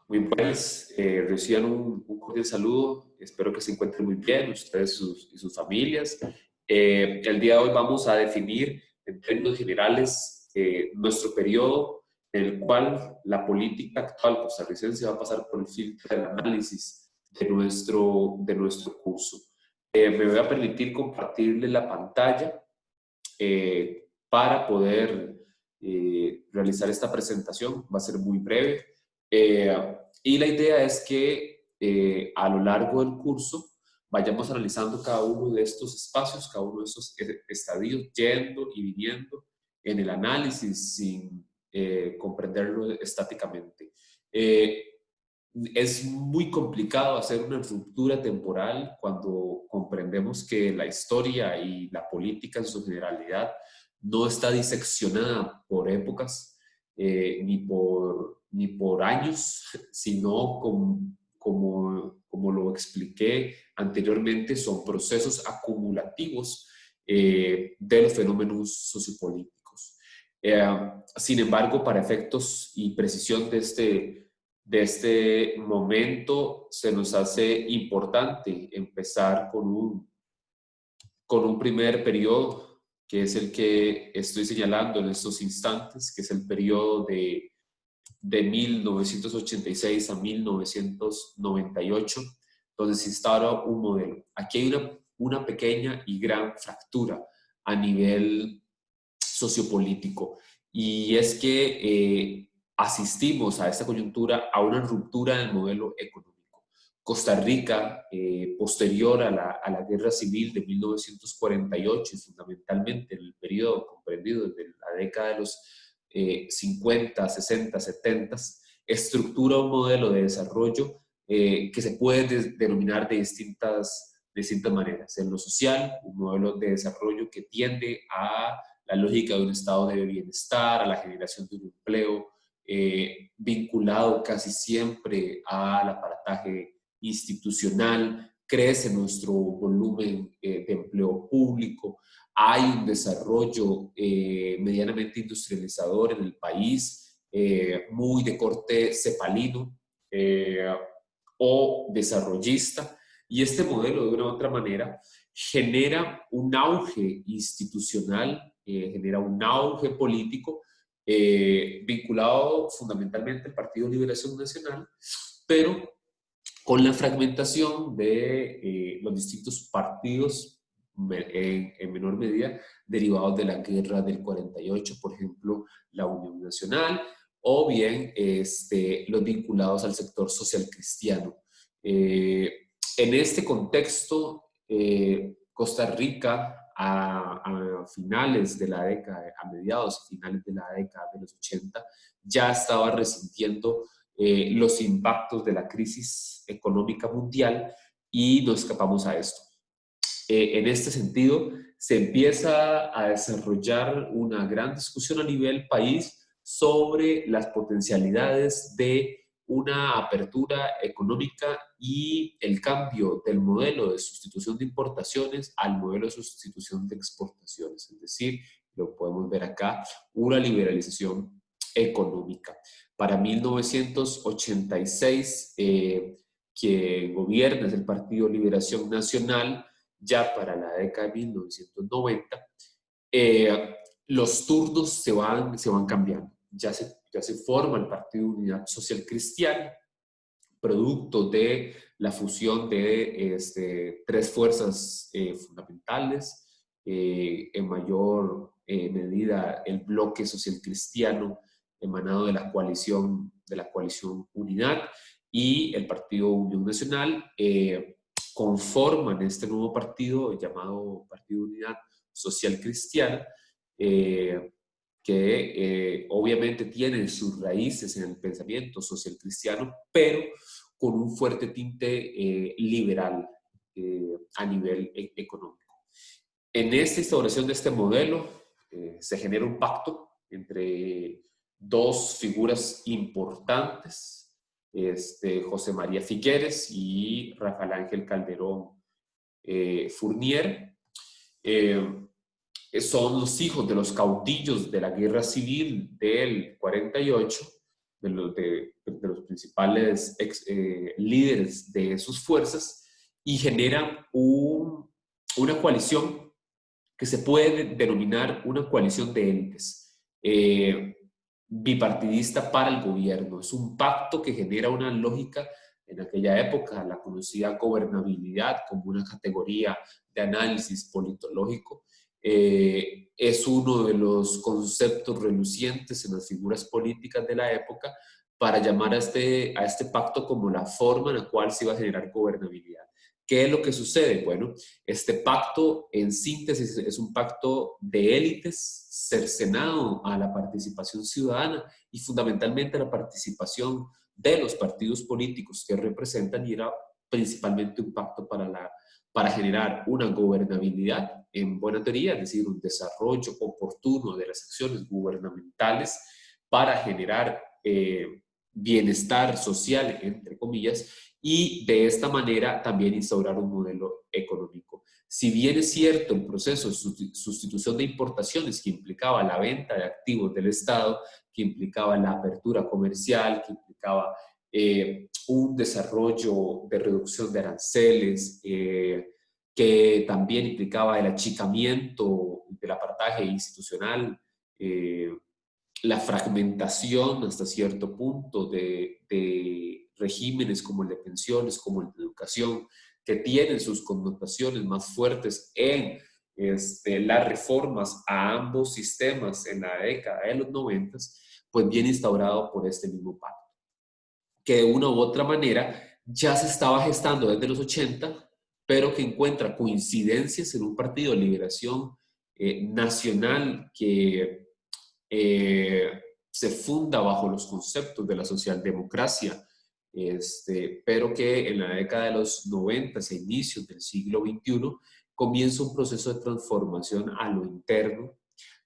Muy buenas, reciban un cordial saludo, espero que se encuentren muy bien ustedes y sus familias. El día de hoy vamos a definir en términos generales nuestro periodo en el cual la política actual costarricense va a pasar por el filtro del análisis de nuestro curso. Me voy a permitir compartirle la pantalla para poder realizar esta presentación. Va a ser muy breve. Y la idea es que a lo largo del curso vayamos analizando cada uno de estos espacios, cada uno de estos estadios, yendo y viniendo en el análisis sin comprenderlo estáticamente. Es muy complicado hacer una ruptura temporal cuando comprendemos que la historia y la política en su generalidad no está diseccionada por épocas ni por años, sino como lo expliqué anteriormente, son procesos acumulativos de los fenómenos sociopolíticos. Sin embargo, para efectos y precisión de este momento, se nos hace importante empezar con un primer periodo, que es el que estoy señalando en estos instantes, que es el periodo de 1986 a 1998, donde se instaura un modelo. Aquí hay una pequeña y gran fractura a nivel sociopolítico, y es que asistimos a esta coyuntura a una ruptura del modelo económico. Costa Rica, posterior a la Guerra Civil de 1948, y fundamentalmente en el periodo comprendido desde la década de los 50, 60, 70, estructura un modelo de desarrollo que se puede denominar de distintas maneras. En lo social, un modelo de desarrollo que tiende a la lógica de un estado de bienestar, a la generación de un empleo, vinculado casi siempre al aparataje institucional, crece nuestro volumen de empleo público, hay un desarrollo medianamente industrializador en el país, muy de corte cepalino o desarrollista, y este modelo de una u otra manera genera un auge institucional, genera un auge político vinculado fundamentalmente al Partido Liberación Nacional, pero con la fragmentación de los distintos partidos en menor medida derivados de la guerra del 48, por ejemplo, la Unión Nacional, o bien los vinculados al sector social cristiano. En este contexto, Costa Rica a finales de la década, a mediados y finales de la década de los 80, ya estaba resintiendo los impactos de la crisis económica mundial y no escapamos a esto. En este sentido, se empieza a desarrollar una gran discusión a nivel país sobre las potencialidades de una apertura económica y el cambio del modelo de sustitución de importaciones al modelo de sustitución de exportaciones. Es decir, lo podemos ver acá, una liberalización económica. Para 1986, quien gobierna es el Partido Liberación Nacional. Ya para la década de 1990, los turnos se van cambiando. Ya se forma el Partido Unidad Social Cristiana, producto de la fusión de tres fuerzas fundamentales, en mayor medida el bloque social cristiano emanado de la coalición Unidad y el Partido Unión Nacional, conforman este nuevo partido llamado Partido Unidad Social Cristiana, que obviamente tiene sus raíces en el pensamiento social cristiano, pero con un fuerte tinte liberal a nivel económico. En esta instauración de este modelo se genera un pacto entre dos figuras importantes, José María Figueres y Rafael Ángel Calderón Fournier. Son los hijos de los caudillos de la guerra civil del 48 de los principales líderes de sus fuerzas y genera una coalición que se puede denominar una coalición de élites, bipartidista para el gobierno. Es un pacto que genera una lógica en aquella época, la conocida gobernabilidad como una categoría de análisis politológico. Es uno de los conceptos relucientes en las figuras políticas de la época para llamar a este pacto como la forma en la cual se iba a generar gobernabilidad. ¿Qué es lo que sucede? Bueno, este pacto, en síntesis, es un pacto de élites cercenado a la participación ciudadana y fundamentalmente a la participación de los partidos políticos que representan, y era principalmente un pacto para generar una gobernabilidad en buena teoría, es decir, un desarrollo oportuno de las acciones gubernamentales para generar bienestar social, entre comillas, y de esta manera también instaurar un modelo económico. Si bien es cierto el proceso de sustitución de importaciones que implicaba la venta de activos del Estado, que implicaba la apertura comercial, que implicaba un desarrollo de reducción de aranceles, que también implicaba el achicamiento del apartaje institucional, la fragmentación hasta cierto punto de regímenes como el de pensiones, como el de educación, que tienen sus connotaciones más fuertes en las reformas a ambos sistemas en la década de los 90, pues viene instaurado por este mismo pacto, que de una u otra manera ya se estaba gestando desde los 80, pero que encuentra coincidencias en un partido de liberación nacional que se funda bajo los conceptos de la socialdemocracia, pero que en la década de los 90 e inicios del siglo XXI comienza un proceso de transformación a lo interno,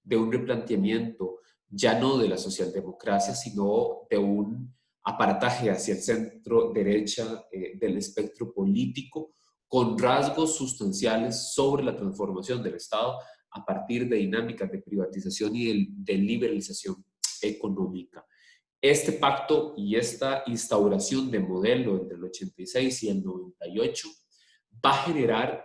de un replanteamiento ya no de la socialdemocracia, sino de un aparataje hacia el centro derecha del espectro político, con rasgos sustanciales sobre la transformación del Estado a partir de dinámicas de privatización y de liberalización económica. Este pacto y esta instauración de modelo entre el 86 y el 98 va a generar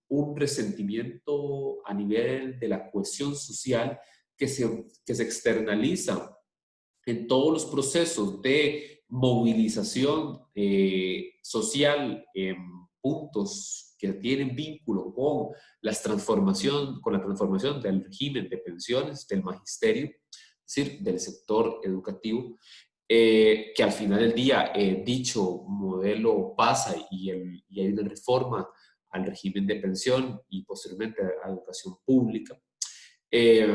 un resentimiento a nivel de la cohesión social que se externaliza en todos los procesos de movilización social en puntos que tienen vínculo con la transformación del régimen de pensiones, del magisterio, es decir, del sector educativo, que al final del día dicho modelo pasa y hay una reforma al régimen de pensión y posteriormente a educación pública. Eh,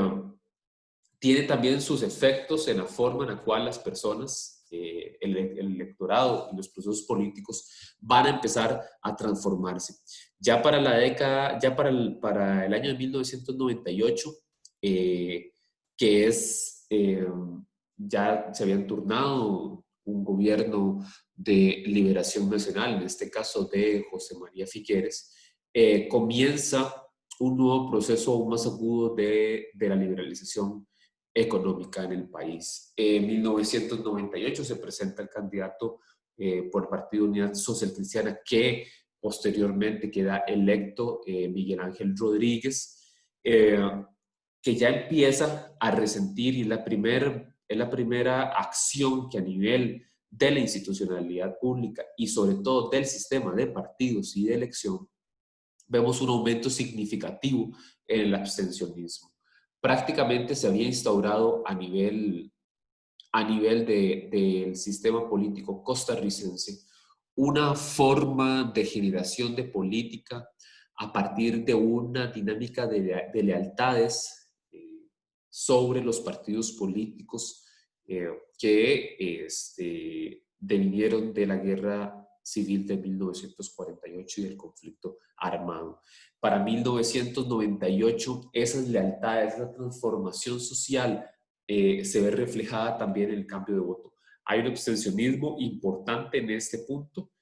Tiene también sus efectos en la forma en la cual las personas, el electorado y los procesos políticos van a empezar a transformarse. Ya para la década, ya para el año de 1998, que es, ya se habían turnado un gobierno de liberación nacional, en este caso de José María Figueres, comienza un nuevo proceso aún más agudo de la liberalización económica en el país. En 1998 se presenta el candidato por el Partido Unidad Social Cristiana, que posteriormente queda electo, Miguel Ángel Rodríguez, que ya empieza a resentir, y es la primera acción que a nivel de la institucionalidad pública y sobre todo del sistema de partidos y de elección, vemos un aumento significativo en el abstencionismo. Prácticamente se había instaurado a nivel del sistema político costarricense una forma de generación de política a partir de una dinámica de lealtades sobre los partidos políticos que devinieron de la guerra civil de 1948 y del conflicto armado. Para 1998, esas lealtades, esa transformación social se ve reflejada también en el cambio de voto. Hay un abstencionismo importante en este punto,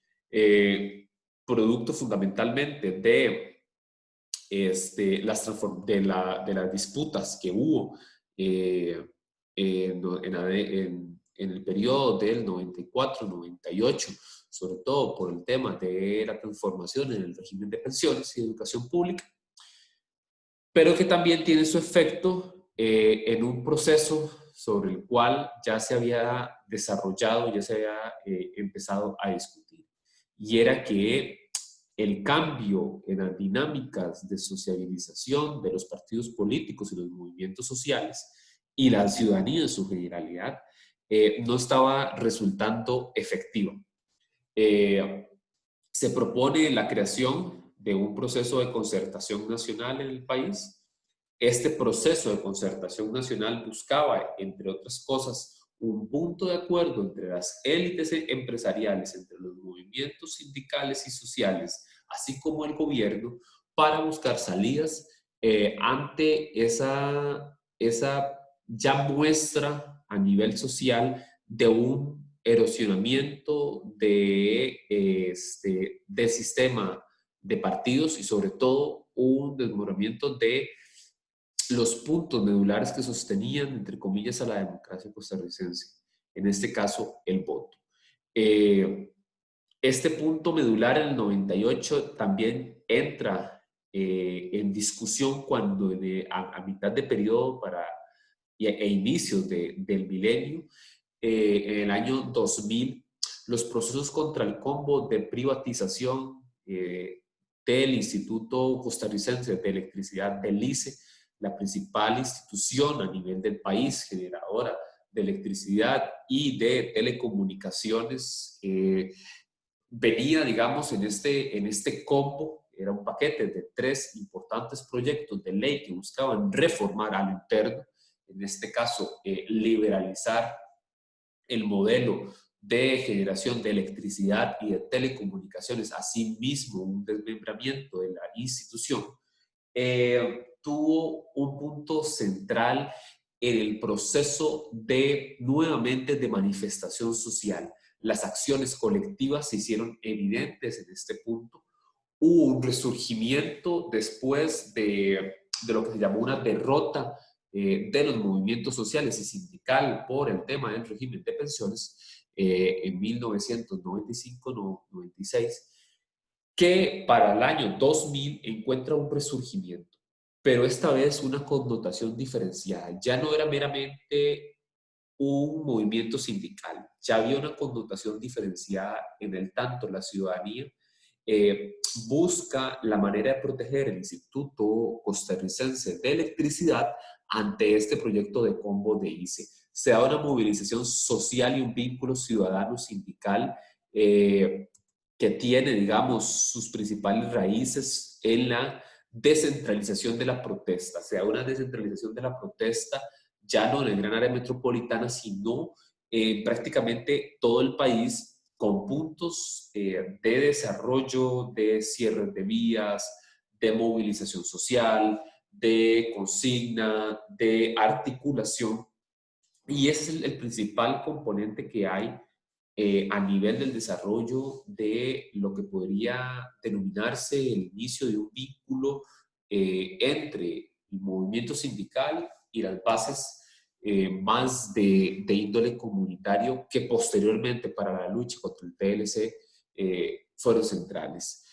producto fundamentalmente de las disputas que hubo en en el periodo del 94-98, sobre todo por el tema de la transformación en el régimen de pensiones y educación pública, pero que también tiene su efecto en un proceso sobre el cual ya se había desarrollado, ya se había empezado a discutir. Y era que el cambio en las dinámicas de sociabilización de los partidos políticos y los movimientos sociales y la ciudadanía en su generalidad no estaba resultando efectiva. Se propone la creación de un proceso de concertación nacional en el país. Este proceso de concertación nacional buscaba, entre otras cosas, un punto de acuerdo entre las élites empresariales, entre los movimientos sindicales y sociales, así como el gobierno, para buscar salidas ante esa ya muestra a nivel social de un erosionamiento del sistema de partidos y sobre todo un desmoronamiento de los puntos medulares que sostenían, entre comillas, a la democracia costarricense, en este caso, el voto. Este punto medular en el 98 también entra en discusión cuando a mitad de periodo e inicios del milenio, en el año 2000, los procesos contra el combo de privatización del Instituto Costarricense de Electricidad, del ICE, la principal institución a nivel del país, generadora de electricidad y de telecomunicaciones, venía, digamos, en este combo. Era un paquete de 3 importantes proyectos de ley que buscaban reformar al interno, en este caso, liberalizar el modelo de generación de electricidad y de telecomunicaciones, asimismo un desmembramiento de la institución, tuvo un punto central en el proceso nuevamente de manifestación social. Las acciones colectivas se hicieron evidentes en este punto. Hubo un resurgimiento después de lo que se llamó una derrota de los movimientos sociales y sindical por el tema del régimen de pensiones en 1995-96, que para el año 2000 encuentra un resurgimiento, pero esta vez una connotación diferenciada. Ya no era meramente un movimiento sindical, ya había una connotación diferenciada en el tanto la ciudadanía busca la manera de proteger el Instituto Costarricense de Electricidad ante este proyecto de combo de ICE. Se da una movilización social y un vínculo ciudadano-sindical que tiene, digamos, sus principales raíces en la descentralización de la protesta. Se da una descentralización de la protesta ya no en el gran área metropolitana, sino prácticamente todo el país, con puntos de desarrollo, de cierre de vías, de movilización social, de consigna, de articulación. Y ese es el principal componente que hay a nivel del desarrollo de lo que podría denominarse el inicio de un vínculo entre el movimiento sindical y las bases más de índole comunitario que posteriormente para la lucha contra el PLC fueron centrales.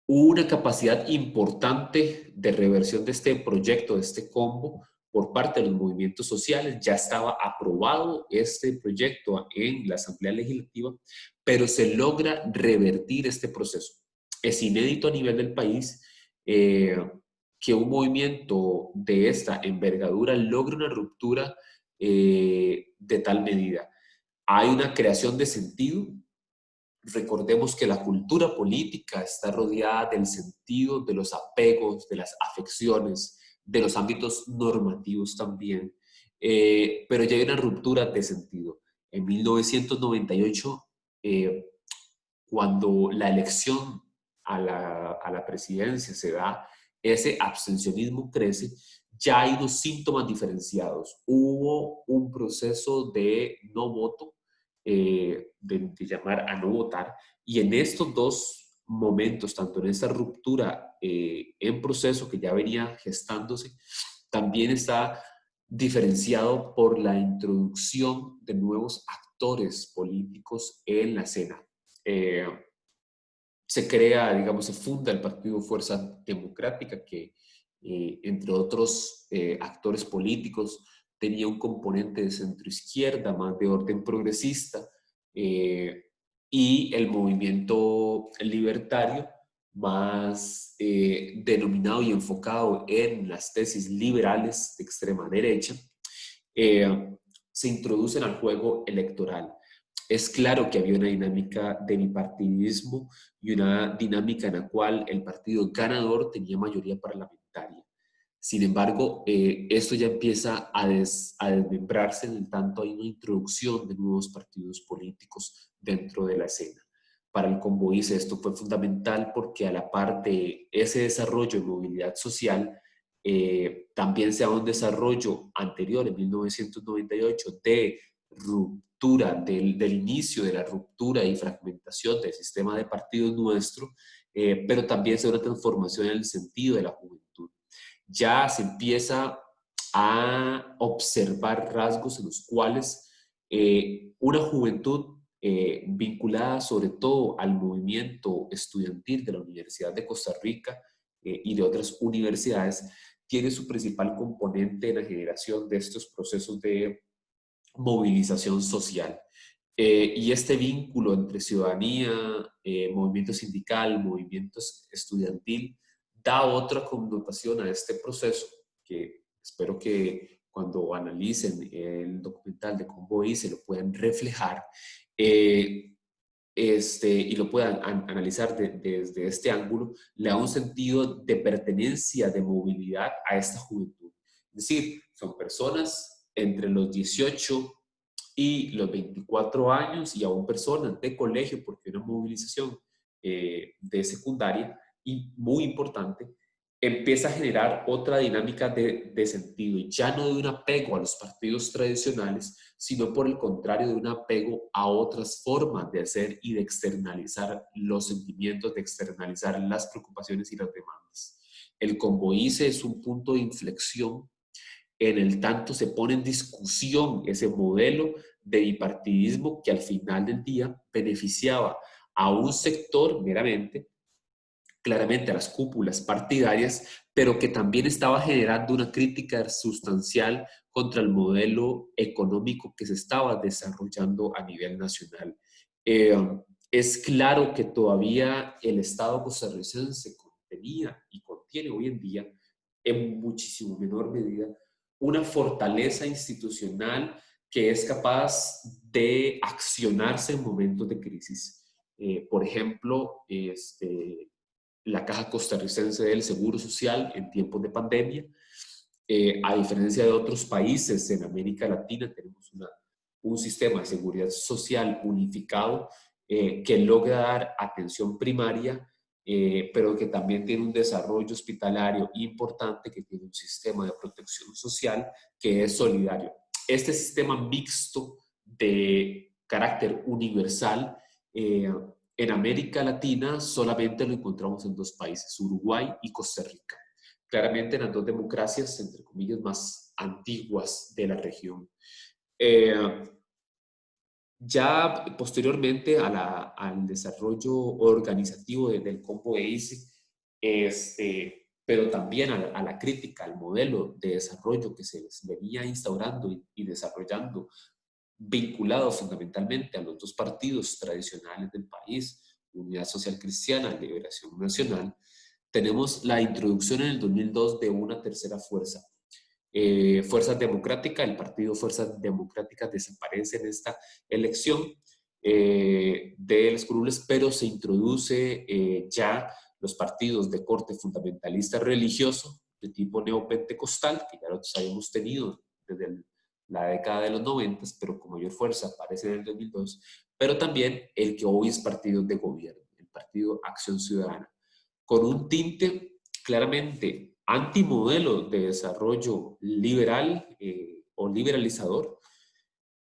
Hubo una capacidad importante de reversión de este proyecto, de este combo, por parte de los movimientos sociales. Ya estaba aprobado este proyecto en la Asamblea Legislativa, pero se logra revertir este proceso. Es inédito a nivel del país que un movimiento de esta envergadura logre una ruptura de tal medida. Hay una creación de sentido. Recordemos que la cultura política está rodeada del sentido, de los apegos, de las afecciones, de los ámbitos normativos también, pero ya hay una ruptura de sentido. En 1998, cuando la elección a la presidencia se da, ese abstencionismo crece, ya hay unos síntomas diferenciados. Hubo un proceso de no voto, de llamar a no votar, y en estos dos momentos, tanto en esta ruptura en proceso que ya venía gestándose, también está diferenciado por la introducción de nuevos actores políticos en la escena. Eh, Se crea, digamos, se funda el Partido Fuerza Democrática, que entre otros actores políticos tenía un componente de centroizquierda, más de orden progresista, y el movimiento libertario, más denominado y enfocado en las tesis liberales de extrema derecha, eh, se introducen al juego electoral. Es claro que había una dinámica de bipartidismo y una dinámica en la cual el partido ganador tenía mayoría parlamentaria. Sin embargo, esto ya empieza a desmembrarse, en el tanto hay una introducción de nuevos partidos políticos dentro de la escena. Para el Convoyce esto fue fundamental porque a la par de ese desarrollo de movilidad social, también se da un desarrollo anterior, en 1998, de ruptura, del inicio de la ruptura y fragmentación del sistema de partidos nuestro, pero también se da una transformación en el sentido de la juventud. Ya se empieza a observar rasgos en los cuales una juventud vinculada sobre todo al movimiento estudiantil de la Universidad de Costa Rica y de otras universidades, tiene su principal componente en la generación de estos procesos de movilización social. Y este vínculo entre ciudadanía, movimiento sindical, movimiento estudiantil, da otra connotación a este proceso que espero que cuando analicen el documental de Convoy se lo puedan reflejar y lo puedan analizar desde este ángulo, le da un sentido de pertenencia, de movilidad a esta juventud. Es decir, son personas entre los 18 y los 24 años y aún personas de colegio, porque una movilización de secundaria, y muy importante, empieza a generar otra dinámica de sentido, y ya no de un apego a los partidos tradicionales, sino por el contrario de un apego a otras formas de hacer y de externalizar los sentimientos, de externalizar las preocupaciones y las demandas. El Convoyce es un punto de inflexión en el tanto se pone en discusión ese modelo de bipartidismo que al final del día beneficiaba a un sector meramente, claramente a las cúpulas partidarias, pero que también estaba generando una crítica sustancial contra el modelo económico que se estaba desarrollando a nivel nacional. Eh, es claro que todavía el Estado costarricense contenía y contiene hoy en día, en muchísimo menor medida, una fortaleza institucional que es capaz de accionarse en momentos de crisis. Por ejemplo, la Caja Costarricense del Seguro Social en tiempos de pandemia. A diferencia de otros países en América Latina, tenemos un sistema de seguridad social unificado que logra dar atención primaria, pero que también tiene un desarrollo hospitalario importante, que tiene un sistema de protección social que es solidario. Este sistema mixto de carácter universal en América Latina solamente lo encontramos en dos países, Uruguay y Costa Rica. Claramente en las dos democracias, entre comillas, más antiguas de la región. Ya posteriormente al desarrollo organizativo del Convoyce, pero también a la crítica al modelo de desarrollo que se les venía instaurando y desarrollando, vinculado fundamentalmente a los dos partidos tradicionales del país, Unidad Social Cristiana, Liberación Nacional, tenemos la introducción en el 2002 de una tercera fuerza, Fuerza Democrática. El partido Fuerzas Democráticas desaparece en esta elección de los curules, pero se introduce ya los partidos de corte fundamentalista religioso de tipo neopentecostal, que ya los habíamos tenido desde la década de los 90, pero con mayor fuerza aparece en el 2002, pero también el que hoy es partido de gobierno, el Partido Acción Ciudadana, con un tinte claramente antimodelo de desarrollo liberal o liberalizador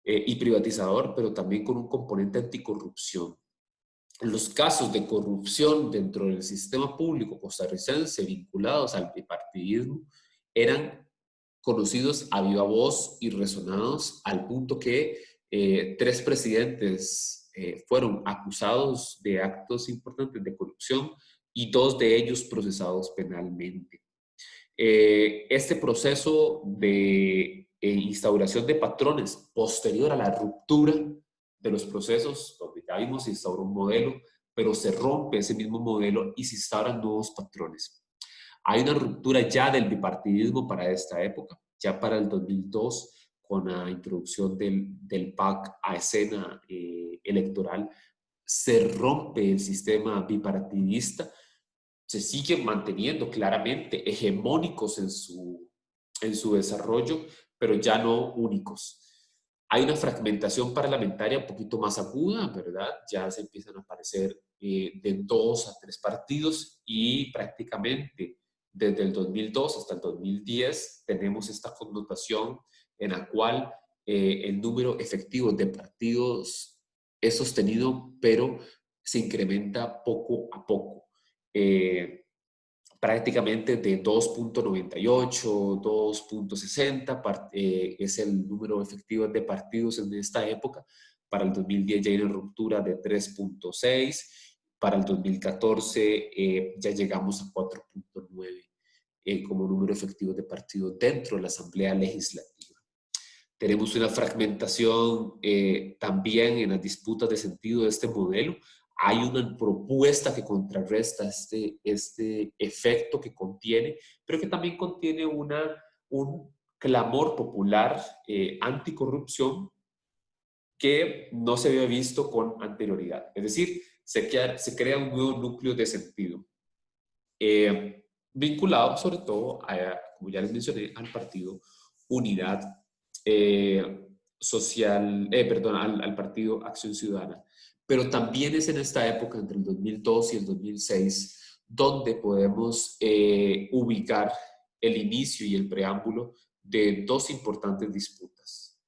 y privatizador, pero también con un componente anticorrupción. Los casos de corrupción dentro del sistema público costarricense vinculados al bipartidismo eran conocidos a viva voz y resonados al punto que 3 presidentes fueron acusados de actos importantes de corrupción y 2 de ellos procesados penalmente. Este proceso de instauración de patrones posterior a la ruptura de los procesos, donde ya vimos se instauró un modelo, pero se rompe ese mismo modelo y se instauran nuevos patrones. Hay una ruptura ya del bipartidismo para esta época, ya para el 2002, con la introducción del PAC a escena electoral, se rompe el sistema bipartidista, se siguen manteniendo claramente hegemónicos en su desarrollo, pero ya no únicos. Hay una fragmentación parlamentaria un poquito más aguda, ¿verdad? Ya se empiezan a aparecer de 2 a 3 partidos y prácticamente desde el 2002 hasta el 2010 tenemos esta connotación en la cual el número efectivo de partidos es sostenido, pero se incrementa poco a poco. Prácticamente de 2.98, 2.60 es el número efectivo de partidos en esta época. Para el 2010 ya hay una ruptura de 3.6, para el 2014 ya llegamos a 4.9 como número efectivo de partidos dentro de la Asamblea Legislativa. Tenemos una fragmentación también en las disputas de sentido de este modelo. Hay una propuesta que contrarresta este efecto que contiene, pero que también contiene un clamor popular anticorrupción que no se había visto con anterioridad. Es decir, se crea un nuevo núcleo de sentido, vinculado sobre todo, como ya les mencioné, al partido Unidad Social, perdón, al partido Acción Ciudadana. Pero también es en esta época, entre el 2002 y el 2006, donde podemos ubicar el inicio y el preámbulo de 2 importantes disputas.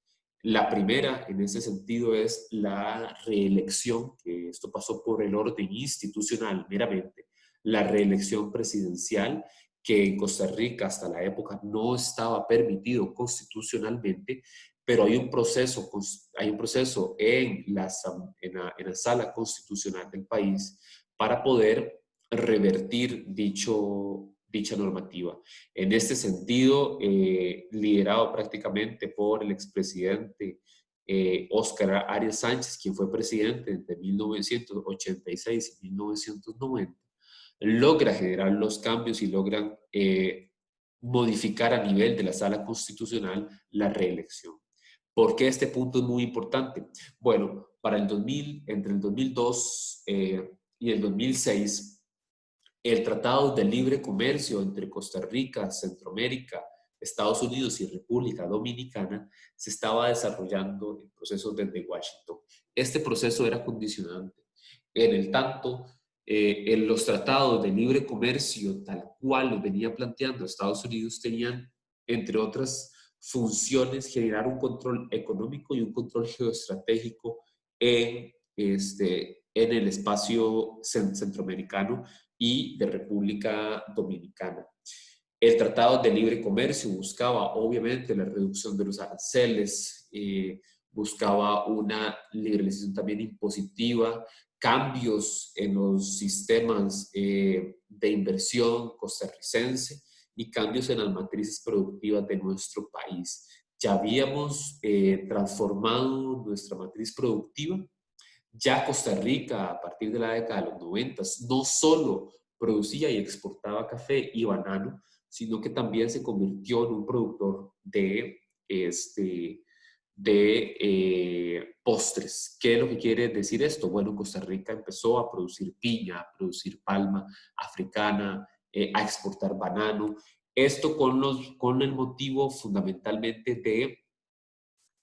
La primera, en ese sentido, es la reelección, que esto pasó por el orden institucional meramente, la reelección presidencial, que en Costa Rica hasta la época no estaba permitido constitucionalmente, pero hay un proceso en la sala constitucional del país para poder revertir dicha normativa. En este sentido, liderado prácticamente por el expresidente Óscar Arias Sánchez, quien fue presidente entre 1986 y 1990, logra generar los cambios y logran modificar a nivel de la sala constitucional la reelección. ¿Por qué este punto es muy importante? Bueno, para el 2000, entre el 2002 y el 2006, el Tratado de Libre Comercio entre Costa Rica, Centroamérica, Estados Unidos y República Dominicana se estaba desarrollando en procesos desde Washington. Este proceso era condicionante. En el tanto, en los tratados de libre comercio, tal cual los venía planteando Estados Unidos, tenían, entre otras funciones, generar un control económico y un control geoestratégico en el espacio centroamericano y de República Dominicana. El Tratado de Libre Comercio buscaba, obviamente, la reducción de los aranceles, buscaba una liberalización también impositiva, cambios en los sistemas de inversión costarricense y cambios en las matrices productivas de nuestro país. Ya habíamos transformado nuestra matriz productiva. Ya Costa Rica, a partir de la década de los 90, no solo producía y exportaba café y banano, sino que también se convirtió en un productor de postres. ¿Qué es lo que quiere decir esto? Bueno, Costa Rica empezó a producir piña, a producir palma africana, a exportar banano. Esto con el motivo fundamentalmente de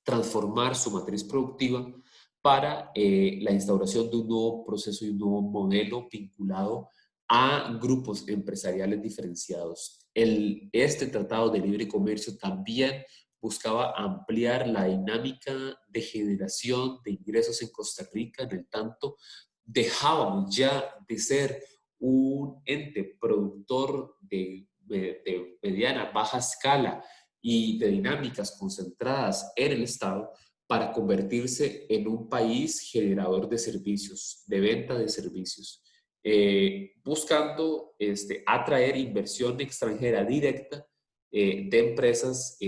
transformar su matriz productiva para la instauración de un nuevo proceso y un nuevo modelo vinculado a grupos empresariales diferenciados. Este tratado de libre comercio también buscaba ampliar la dinámica de generación de ingresos en Costa Rica, en el tanto dejábamos ya de ser un ente productor de mediana, baja escala y de dinámicas concentradas en el Estado para convertirse en un país generador de servicios, de venta de servicios, buscando atraer inversión extranjera directa de empresas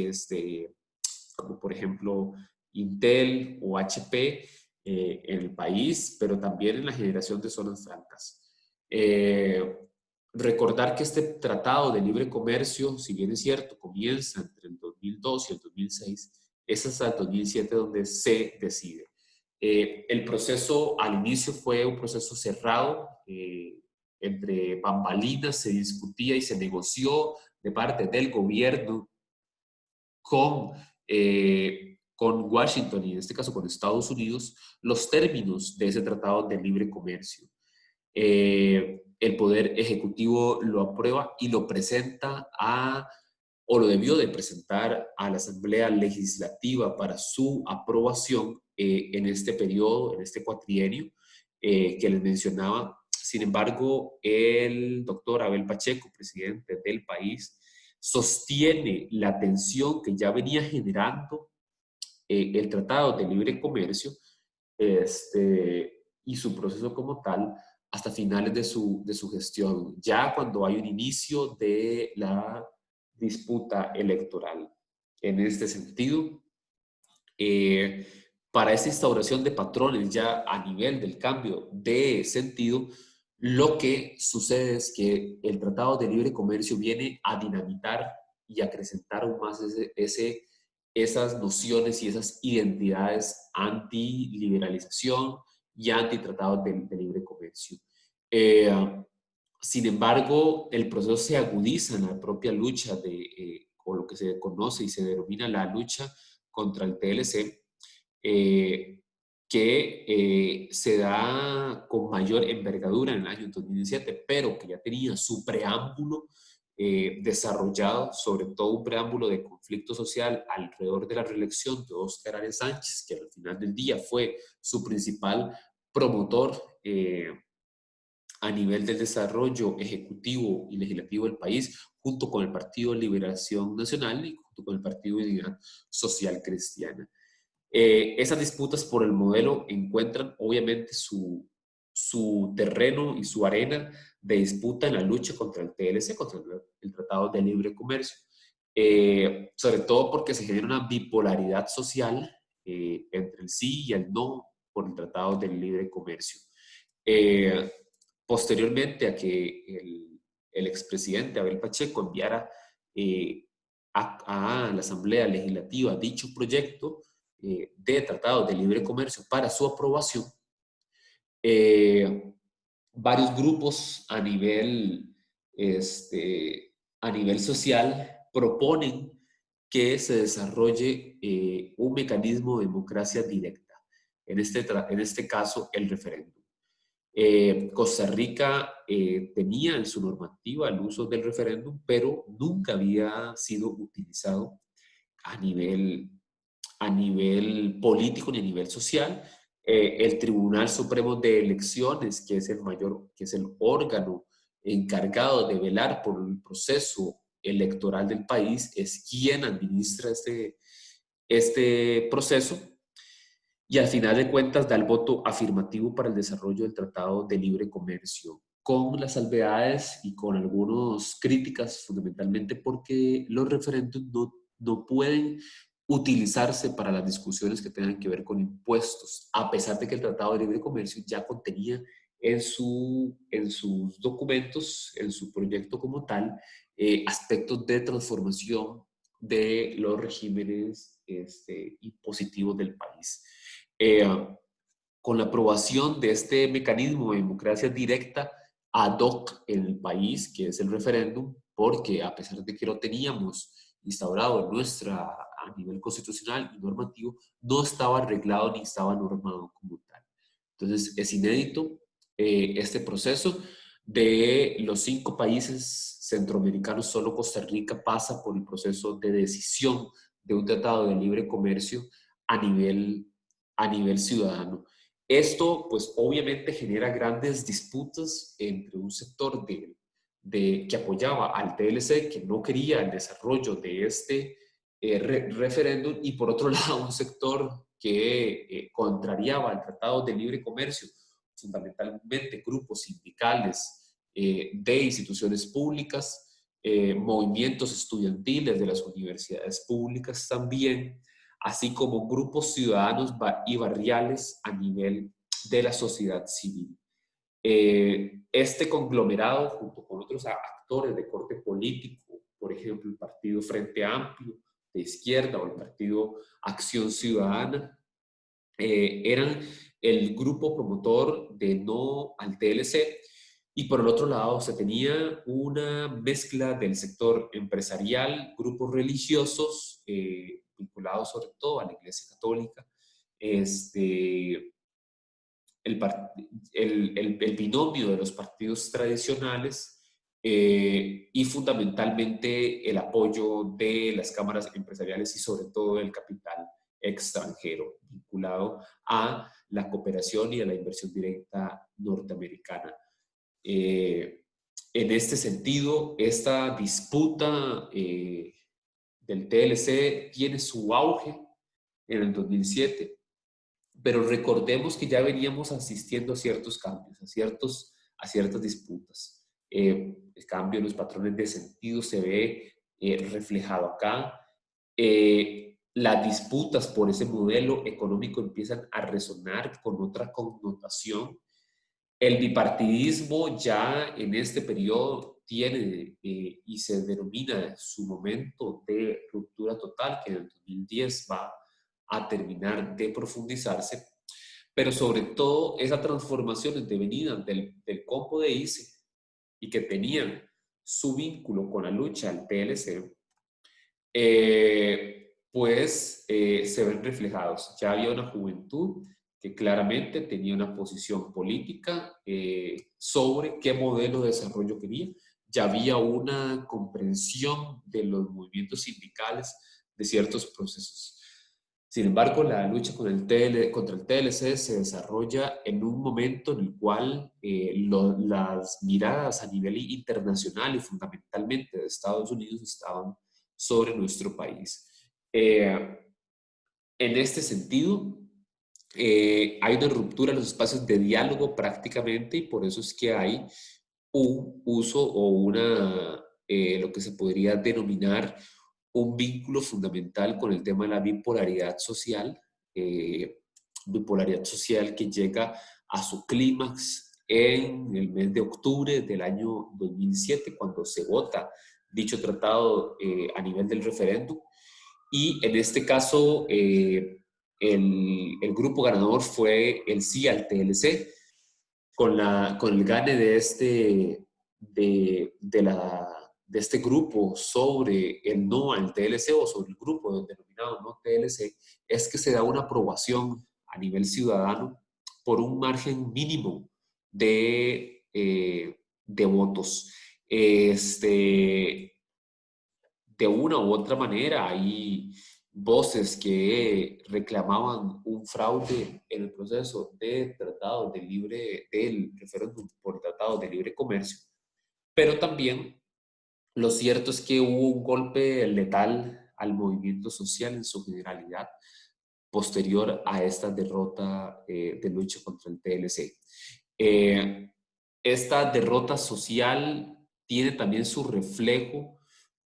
como por ejemplo Intel o HP en el país, pero también en la generación de zonas francas. Recordar que este tratado de libre comercio, si bien es cierto, comienza entre el 2002 y el 2006, es hasta el 2007 donde se decide. El proceso al inicio fue un proceso cerrado, entre bambalinas se discutía y se negoció de parte del gobierno con Washington y en este caso con Estados Unidos los términos de ese tratado de libre comercio. El Poder Ejecutivo lo aprueba y lo presenta o lo debió de presentar a la Asamblea Legislativa para su aprobación en este periodo, en este cuatrienio que les mencionaba. Sin embargo, el doctor Abel Pacheco, presidente del país, sostiene la tensión que ya venía generando el Tratado de Libre Comercio y su proceso como tal hasta finales de su gestión, ya cuando hay un inicio de la disputa electoral. En este sentido, para esta instauración de patrones ya a nivel del cambio de sentido, lo que sucede es que el Tratado de Libre Comercio viene a dinamitar y acrecentar aún más esas nociones y esas identidades anti-liberalización y anti-tratados de libre comercio. Eh, Sin embargo, el proceso se agudiza en la propia lucha con lo que se conoce y se denomina la lucha contra el TLC, que se da con mayor envergadura en el año 2017, pero que ya tenía su preámbulo desarrollado, sobre todo un preámbulo de conflicto social alrededor de la reelección de Óscar Arias Sánchez, que al final del día fue su principal promotor a nivel del desarrollo ejecutivo y legislativo del país, junto con el Partido Liberación Nacional y junto con el Partido Unidad Social Cristiana. Esas disputas por el modelo encuentran obviamente su terreno y su arena de disputa en la lucha contra el TLC, contra el Tratado de Libre Comercio, sobre todo porque se genera una bipolaridad social entre el sí y el no por el Tratado de Libre Comercio. Posteriormente a que el expresidente Abel Pacheco enviara a la Asamblea Legislativa dicho proyecto de tratado de libre comercio para su aprobación, varios grupos a nivel social proponen que se desarrolle un mecanismo de democracia directa, en este caso el referéndum. Costa Rica tenía en su normativa el uso del referéndum, pero nunca había sido utilizado a nivel político ni a nivel social. El Tribunal Supremo de Elecciones, que es el órgano encargado de velar por el proceso electoral del país, es quien administra este proceso y al final de cuentas da el voto afirmativo para el desarrollo del Tratado de Libre Comercio, con las salvedades y con algunas críticas, fundamentalmente porque los referéndums no pueden utilizarse para las discusiones que tengan que ver con impuestos, a pesar de que el Tratado de Libre Comercio ya contenía en sus documentos, en su proyecto como tal, aspectos de transformación de los regímenes impositivos del país. Eh, con la aprobación de este mecanismo de democracia directa ad hoc en el país, que es el referéndum, porque a pesar de que lo teníamos instaurado a nivel constitucional y normativo, no estaba arreglado ni estaba normado como tal. Entonces, es inédito este proceso. De los 5 países centroamericanos, solo Costa Rica pasa por el proceso de decisión de un tratado de libre comercio a nivel ciudadano. Esto, pues, obviamente genera grandes disputas entre un sector que apoyaba al TLC, que no quería el desarrollo referéndum, y por otro lado un sector que contrariaba el Tratado de Libre Comercio, fundamentalmente grupos sindicales de instituciones públicas, movimientos estudiantiles de las universidades públicas también, así como grupos ciudadanos y barriales a nivel de la sociedad civil. Este conglomerado, junto con otros actores de corte político, por ejemplo, el Partido Frente Amplio de izquierda o el Partido Acción Ciudadana, eran el grupo promotor de no al TLC. Y por el otro lado se tenía una mezcla del sector empresarial, grupos religiosos vinculados sobre todo a la Iglesia Católica, este, el, el binomio de los partidos tradicionales y fundamentalmente el apoyo de las cámaras empresariales y sobre todo del capital extranjero vinculado a la cooperación y a la inversión directa norteamericana. En este sentido, esta disputa del TLC tiene su auge en el 2007, pero recordemos que ya veníamos asistiendo a ciertos cambios, a ciertas disputas. El cambio en los patrones de sentido se ve reflejado acá. Las disputas por ese modelo económico empiezan a resonar con otra connotación. El bipartidismo ya en este periodo tiene y se denomina su momento de ruptura total, que en el 2010 va a terminar de profundizarse, pero sobre todo esa transformación devenida del combo de ICE y que tenían su vínculo con la lucha al TLC, se ven reflejados. Ya había una juventud que claramente tenía una posición política sobre qué modelo de desarrollo quería. Ya había una comprensión de los movimientos sindicales de ciertos procesos. Sin embargo, la lucha contra el TLC se desarrolla en un momento en el cual las miradas a nivel internacional y fundamentalmente de Estados Unidos estaban sobre nuestro país. En este sentido, hay una ruptura en los espacios de diálogo prácticamente y por eso es que hay un uso o lo que se podría denominar un vínculo fundamental con el tema de la bipolaridad social que llega a su clímax en el mes de octubre del año 2007, cuando se vota dicho tratado a nivel del referéndum. Y en este caso, el grupo ganador fue el sí al TLC, con el gane de este grupo sobre el no al TLC o sobre el grupo denominado no TLC, es que se da una aprobación a nivel ciudadano por un margen mínimo de votos. De una u otra manera, hay voces que reclamaban un fraude en el proceso del del referéndum por tratado de libre comercio, pero también lo cierto es que hubo un golpe letal al movimiento social en su generalidad posterior a esta derrota de lucha contra el TLC. Esta derrota social tiene también su reflejo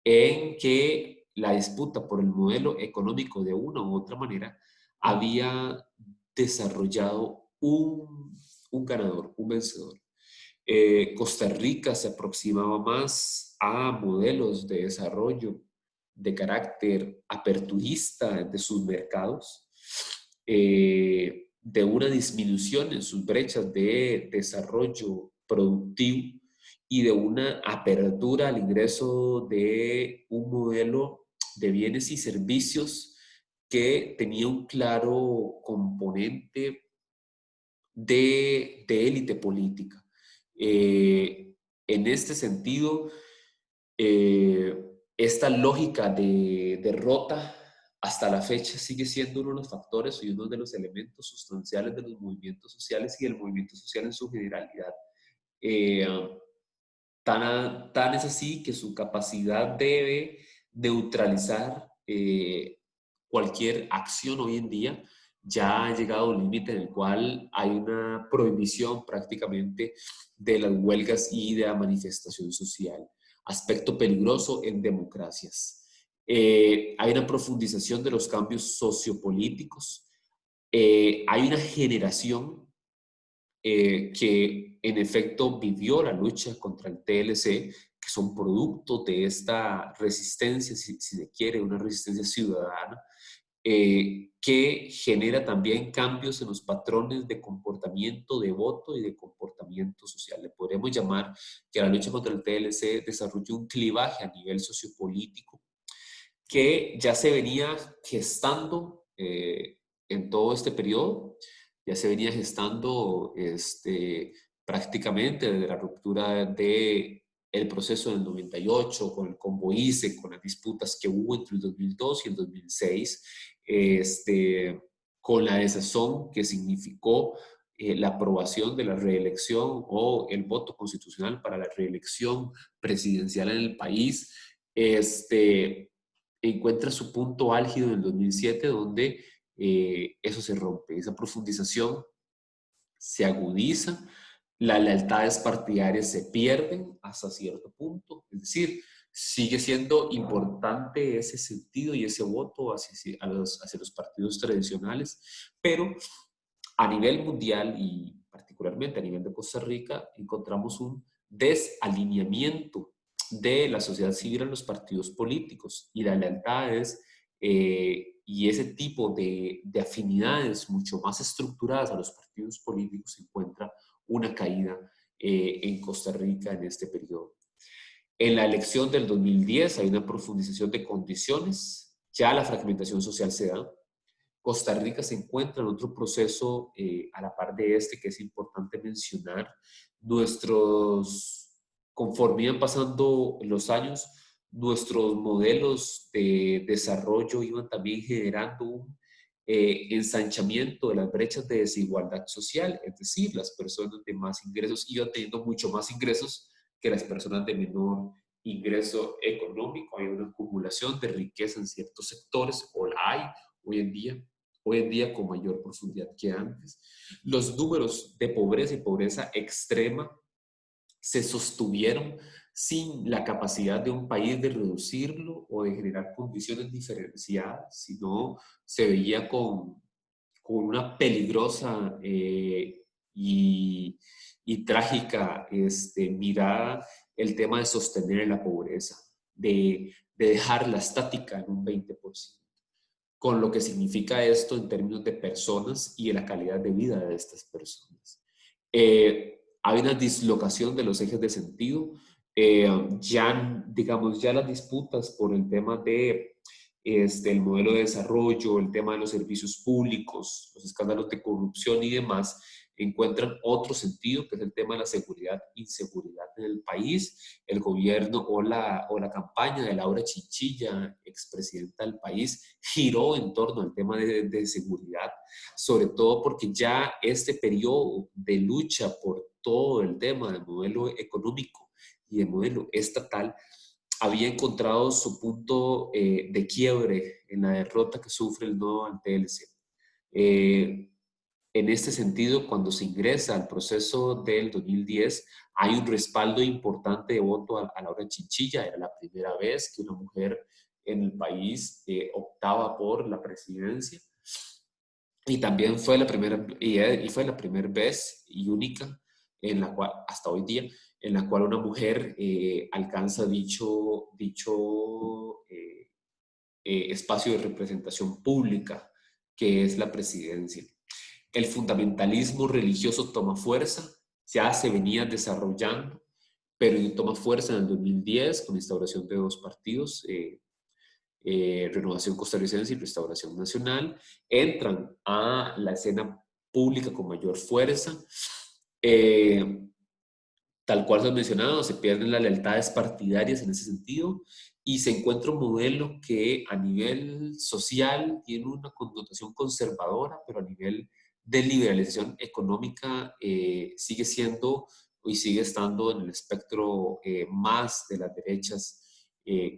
en que la disputa por el modelo económico de una u otra manera había desarrollado un ganador, un vencedor. Costa Rica se aproximaba más a modelos de desarrollo de carácter aperturista de sus mercados, de una disminución en sus brechas de desarrollo productivo y de una apertura al ingreso de un modelo de bienes y servicios que tenía un claro componente de élite política. En este sentido, esta lógica de derrota hasta la fecha sigue siendo uno de los factores y uno de los elementos sustanciales de los movimientos sociales y del movimiento social en su generalidad. Tan es así que su capacidad de neutralizar cualquier acción hoy en día ya ha llegado a un límite en el cual hay una prohibición prácticamente de las huelgas y de la manifestación social. Aspecto peligroso en democracias. Hay una profundización de los cambios sociopolíticos. Hay una generación que en efecto vivió la lucha contra el TLC, que son producto de esta resistencia, si se quiere, una resistencia ciudadana, que genera también cambios en los patrones de comportamiento, de voto y de comportamiento social. Le podemos llamar que la lucha contra el TLC desarrolló un clivaje a nivel sociopolítico que ya se venía gestando en todo este periodo, ya se venía gestando prácticamente desde la ruptura de el proceso del 98 con el Combo ICE, con las disputas que hubo entre el 2002 y el 2006, con la desazón que significó la aprobación de la reelección o el voto constitucional para la reelección presidencial en el país, encuentra su punto álgido en el 2007, donde eso se rompe, esa profundización se agudiza, las lealtades partidarias se pierden hasta cierto punto, es decir, sigue siendo importante ese sentido y ese voto hacia los partidos tradicionales, pero a nivel mundial y particularmente a nivel de Costa Rica, encontramos un desalineamiento de la sociedad civil a los partidos políticos y las lealtades y ese tipo de afinidades mucho más estructuradas a los partidos políticos se encuentra una caída en Costa Rica en este periodo. En la elección del 2010 hay una profundización de condiciones, ya la fragmentación social se da. Costa Rica se encuentra en otro proceso a la par de este que es importante mencionar. Conforme iban pasando los años, nuestros modelos de desarrollo iban también generando un ensanchamiento de las brechas de desigualdad social, es decir, las personas de más ingresos iban teniendo mucho más ingresos que las personas de menor ingreso económico. Hay una acumulación de riqueza en ciertos sectores, o la hay hoy en día con mayor profundidad que antes. Los números de pobreza y pobreza extrema se sostuvieron sin la capacidad de un país de reducirlo o de generar condiciones diferenciadas, sino se veía con una peligrosa y trágica mirada el tema de sostener la pobreza, de dejarla estática en un 20%, con lo que significa esto en términos de personas y de la calidad de vida de estas personas. Hay una dislocación de los ejes de sentido. Digamos, ya las disputas por el tema de el modelo de desarrollo, el tema de los servicios públicos, los escándalos de corrupción y demás, encuentran otro sentido, que es el tema de la seguridad, inseguridad en el país. El gobierno o la campaña de Laura Chinchilla, expresidenta del país, giró en torno al tema de seguridad, sobre todo porque ya este periodo de lucha por todo el tema del modelo económico y del modelo estatal había encontrado su punto de quiebre en la derrota que sufre el nodo al TLC. En este sentido, cuando se ingresa al proceso del 2010, hay un respaldo importante de voto a Laura Chinchilla. Era la primera vez que una mujer en el país optaba por la presidencia. Y también fue la primera, y fue la primera vez y única en la cual, hasta hoy día, en la cual una mujer alcanza dicho espacio de representación pública, que es la presidencia. El fundamentalismo religioso toma fuerza, ya se venía desarrollando, pero toma fuerza en el 2010 con la instauración de dos partidos, Renovación Costarricense y Restauración Nacional, entran a la escena pública con mayor fuerza. Tal cual se ha mencionado, se pierden las lealtades partidarias en ese sentido y se encuentra un modelo que a nivel social tiene una connotación conservadora, pero a nivel de liberalización económica sigue siendo y sigue estando en el espectro más de las derechas,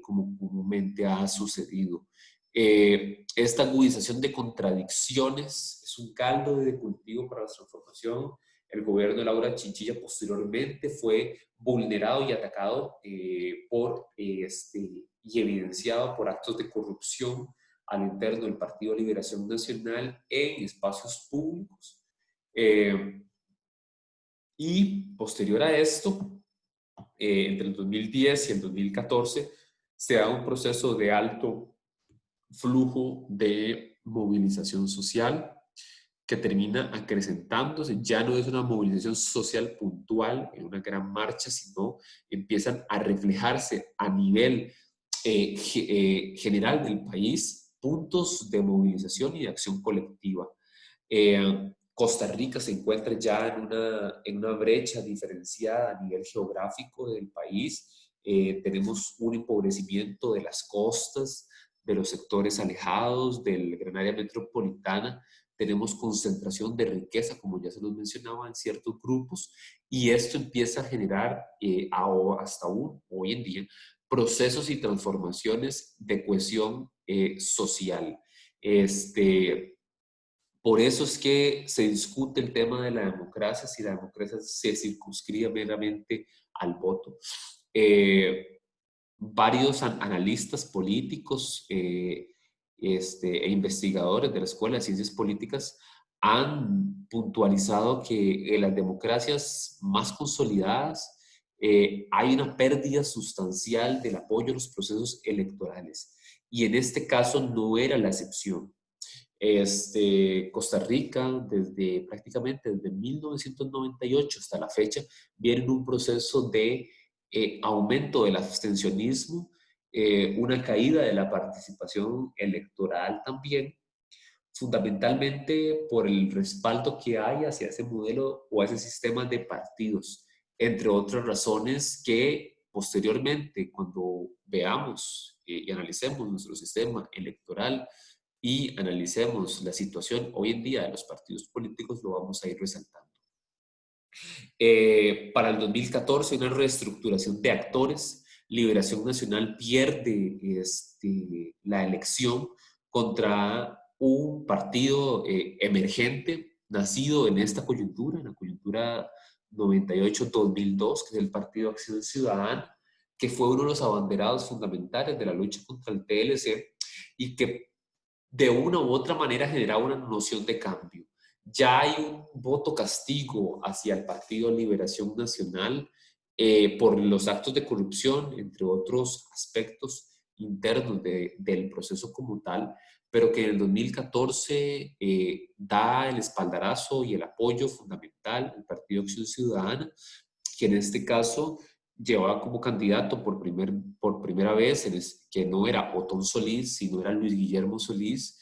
como comúnmente ha sucedido. Esta agudización de contradicciones es un caldo de cultivo para la transformación. El gobierno de Laura Chinchilla posteriormente fue vulnerado y atacado y evidenciado por actos de corrupción al interno del Partido de Liberación Nacional en espacios públicos. Y posterior a esto, entre el 2010 y el 2014, se da un proceso de alto flujo de movilización social que termina acrecentándose. Ya no es una movilización social puntual en una gran marcha, sino empiezan a reflejarse a nivel general del país puntos de movilización y de acción colectiva. Costa Rica se encuentra ya en una brecha diferenciada a nivel geográfico del país. Tenemos un empobrecimiento de las costas, de los sectores alejados, del gran área metropolitana. Tenemos concentración de riqueza, como ya se los mencionaba, en ciertos grupos, y esto empieza a generar, hasta aún hoy en día, procesos y transformaciones de cohesión social. Por eso es que se discute el tema de la democracia, si la democracia se circunscribe meramente al voto. Varios analistas políticos e investigadores de la Escuela de Ciencias Políticas han puntualizado que en las democracias más consolidadas hay una pérdida sustancial del apoyo a los procesos electorales. Y en este caso no era la excepción. Costa Rica, prácticamente desde 1998 hasta la fecha, viene en un proceso de aumento del abstencionismo, una caída de la participación electoral también, fundamentalmente por el respaldo que hay hacia ese modelo o a ese sistema de partidos, entre otras razones que posteriormente, cuando veamos y analicemos nuestro sistema electoral, y analicemos la situación hoy en día de los partidos políticos, lo vamos a ir resaltando. Para el 2014, una reestructuración de actores. Liberación Nacional pierde la elección contra un partido emergente, nacido en esta coyuntura, en la coyuntura 98-2002, que es el Partido Acción Ciudadana, que fue uno de los abanderados fundamentales de la lucha contra el TLC y que de una u otra manera generaba una noción de cambio. Ya hay un voto castigo hacia el Partido Liberación Nacional por los actos de corrupción, entre otros aspectos internos del proceso como tal, pero que en el 2014 da el espaldarazo y el apoyo fundamental al Partido Acción Ciudadana, que en este caso llevaba como candidato por primera vez, que no era Otón Solís, sino era Luis Guillermo Solís,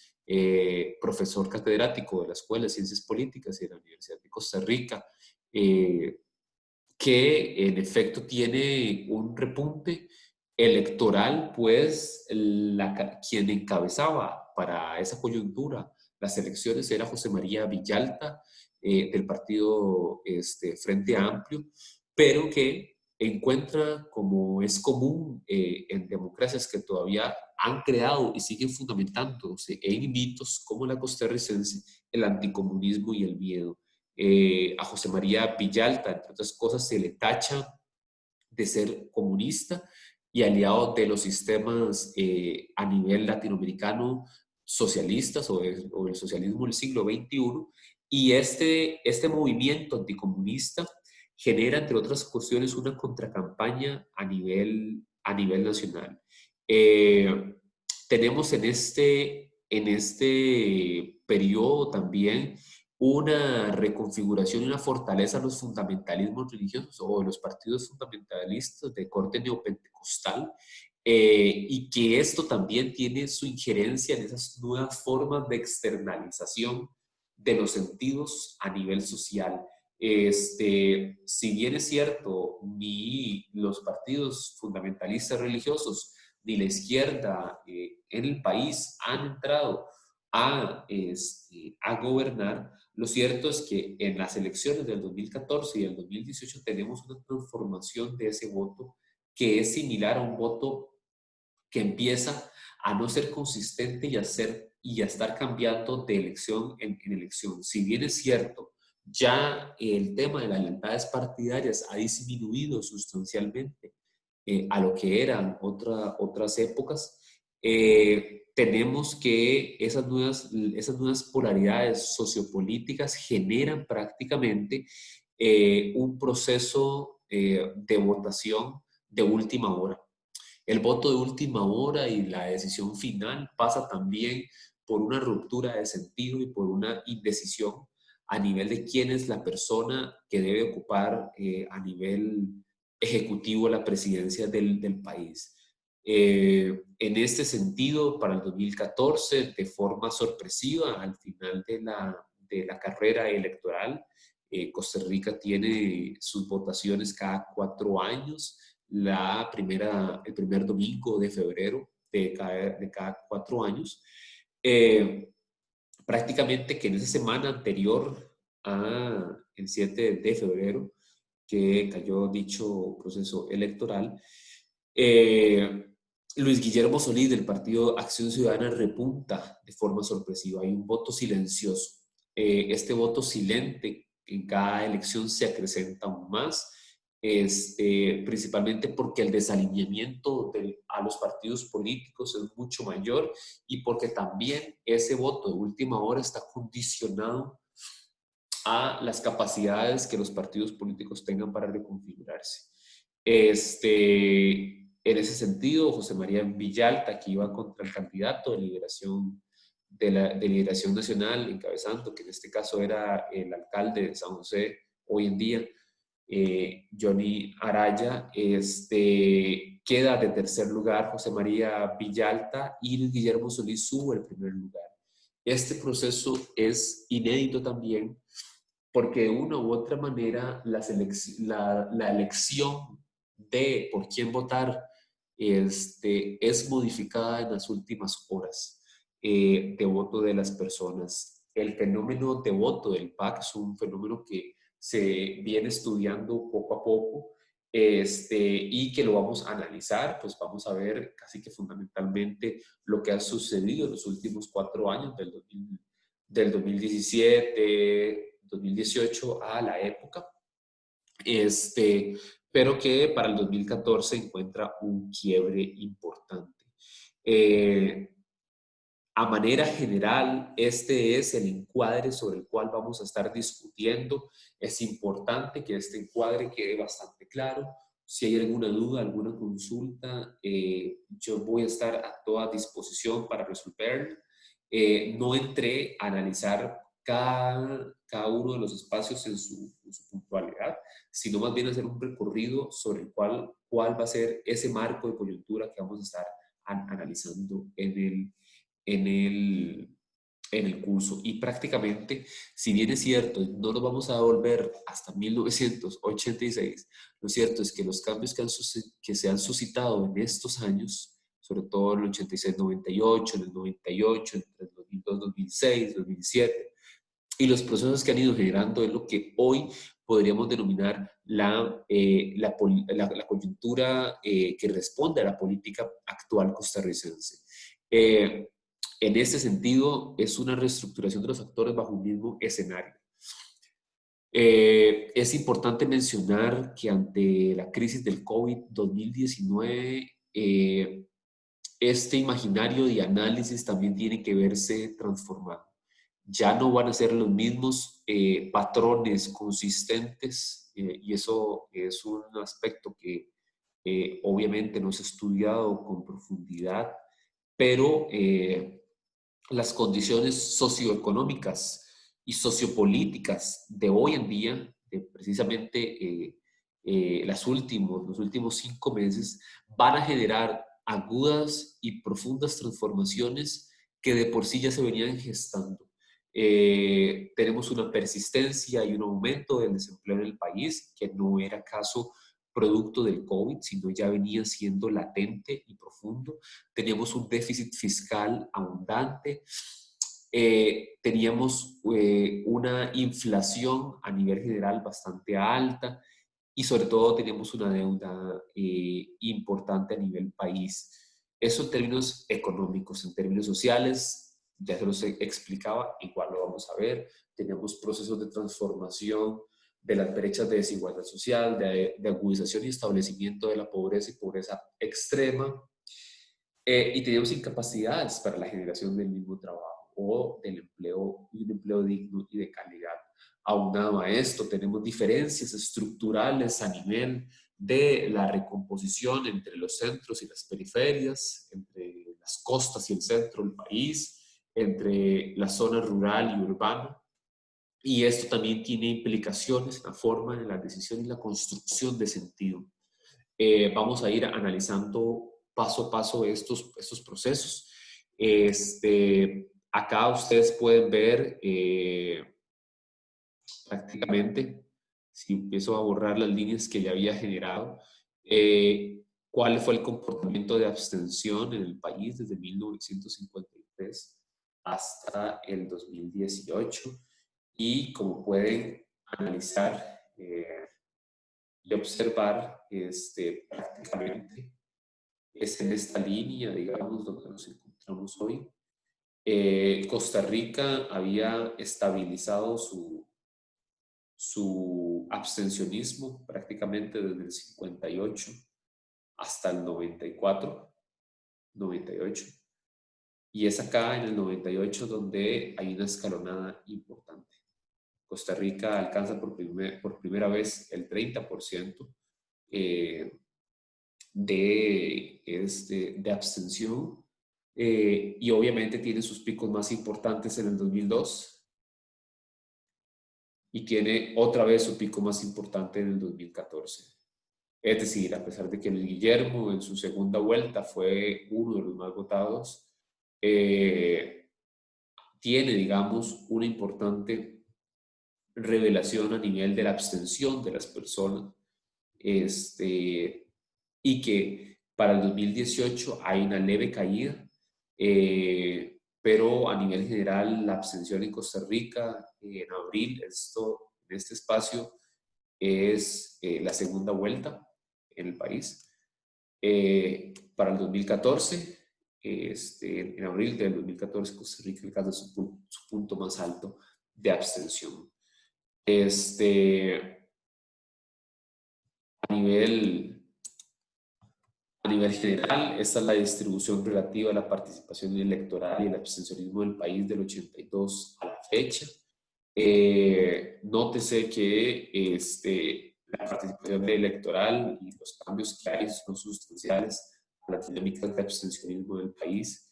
profesor catedrático de la Escuela de Ciencias Políticas y de la Universidad de Costa Rica, que en efecto tiene un repunte electoral, pues quien encabezaba para esa coyuntura las elecciones era José María Villalta, del partido Frente Amplio, pero que encuentra, como es común en democracias que todavía han creado y siguen fundamentándose en mitos como la costarricense, el anticomunismo y el miedo. A José María Villalta, entre otras cosas, se le tacha de ser comunista y aliado de los sistemas a nivel latinoamericano socialistas o el socialismo del siglo XXI. Y este movimiento anticomunista genera, entre otras cuestiones, una contracampaña a nivel nacional. Tenemos en este periodo también una reconfiguración y una fortaleza de los fundamentalismos religiosos o de los partidos fundamentalistas de corte neopentecostal, y que esto también tiene su injerencia en esas nuevas formas de externalización de los sentidos a nivel social. Si bien es cierto, ni los partidos fundamentalistas religiosos ni la izquierda en el país han entrado a gobernar, lo cierto es que en las elecciones del 2014 y del 2018 tenemos una transformación de ese voto que es similar a un voto que empieza a no ser consistente y a estar cambiando de elección en elección. Si bien es cierto, ya el tema de las lealtades partidarias ha disminuido sustancialmente a lo que eran otras épocas, tenemos que esas nuevas polaridades sociopolíticas generan prácticamente un proceso de votación de última hora. El voto de última hora y la decisión final pasa también por una ruptura de sentido y por una indecisión a nivel de quién es la persona que debe ocupar a nivel ejecutivo la presidencia del país. En este sentido, para el 2014, de forma sorpresiva, al final de la carrera electoral, Costa Rica tiene sus votaciones cada 4 años, el primer domingo de febrero de cada 4 años. Eh, Prácticamente que en esa semana anterior el 7 de febrero, que cayó dicho proceso electoral, eh, Luis Guillermo Solís del Partido Acción Ciudadana repunta de forma sorpresiva. Hay un voto silencioso. Este voto silente en cada elección se acrecenta aún más, principalmente porque el desalineamiento a los partidos políticos es mucho mayor y porque también ese voto de última hora está condicionado a las capacidades que los partidos políticos tengan para reconfigurarse. En ese sentido, José María Villalta, que iba contra el candidato de Liberación Nacional, encabezando, que en este caso era el alcalde de San José hoy en día, Johnny Araya, queda de tercer lugar José María Villalta y Guillermo Solís sube al primer lugar. Este proceso es inédito también porque de una u otra manera la elección de por quién votar es modificada en las últimas horas de voto de las personas. El fenómeno de voto del PAC es un fenómeno que se viene estudiando poco a poco y que lo vamos a analizar, pues vamos a ver casi que fundamentalmente lo que ha sucedido en los últimos 4 años del 2017, 2018 a la época, pero que para el 2014 encuentra un quiebre importante. A manera general, este es el encuadre sobre el cual vamos a estar discutiendo. Es importante que este encuadre quede bastante claro. Si hay alguna duda, alguna consulta, yo voy a estar a toda disposición para resolver. No entré a analizar cada uno de los espacios en su puntualidad, sino más bien hacer un recorrido sobre el cuál va a ser ese marco de coyuntura que vamos a estar analizando en el curso. Y prácticamente, si bien es cierto, no nos vamos a volver hasta 1986, lo cierto es que los cambios que se han suscitado en estos años, sobre todo en el 86-98, en el 98, entre el 2002, 2006, 2007, y los procesos que han ido generando es lo que hoy podríamos denominar la coyuntura que responde a la política actual costarricense. En este sentido, es una reestructuración de los actores bajo un mismo escenario. Es importante mencionar que ante la crisis del COVID-2019, este imaginario de análisis también tiene que verse transformado. Ya no van a ser los mismos patrones consistentes y eso es un aspecto que obviamente no se ha estudiado con profundidad, pero las condiciones socioeconómicas y sociopolíticas de hoy en día, de precisamente los últimos 5 meses, van a generar agudas y profundas transformaciones que de por sí ya se venían gestando. Tenemos una persistencia y un aumento del desempleo en el país que no era caso producto del COVID, sino ya venía siendo latente y profundo. Teníamos un déficit fiscal abundante, teníamos una inflación a nivel general bastante alta y sobre todo teníamos una deuda importante a nivel país. Eso en términos económicos. En términos sociales, ya se los explicaba, igual lo vamos a ver. Tenemos procesos de transformación de las brechas de desigualdad social, de agudización y establecimiento de la pobreza y pobreza extrema. Y tenemos incapacidades para la generación del mismo trabajo o del empleo, y un empleo digno y de calidad. Aunado a esto, tenemos diferencias estructurales a nivel de la recomposición entre los centros y las periferias, entre las costas y el centro del país, entre la zona rural y urbana. Y esto también tiene implicaciones en la forma de la decisión y la construcción de sentido. Vamos a ir analizando paso a paso estos procesos. Acá ustedes pueden ver prácticamente, si empiezo a borrar las líneas que ya había generado, cuál fue el comportamiento de abstención en el país desde 1953 hasta el 2018. Y como pueden analizar y observar, prácticamente es en esta línea, digamos, donde nos encontramos hoy. Costa Rica había estabilizado su abstencionismo prácticamente desde el 58 hasta el 94, 98. Y es acá en el 98 donde hay una escalonada importante. Costa Rica alcanza por primera vez el 30% de abstención, y obviamente tiene sus picos más importantes en el 2002 y tiene otra vez su pico más importante en el 2014. Es decir, a pesar de que Luis Guillermo en su segunda vuelta fue uno de los más votados, tiene, digamos, una importante revelación a nivel de la abstención de las personas, y que para el 2018 hay una leve caída, pero a nivel general la abstención en Costa Rica en abril, en este espacio, es la segunda vuelta en el país. Para el 2014, en abril del 2014, Costa Rica alcanza su punto más alto de abstención. A nivel general, esta es la distribución relativa a la participación electoral y el abstencionismo del país del 82 a la fecha. Nótese que la participación electoral y los cambios que hay son sustanciales a las dinámicas de abstencionismo del país.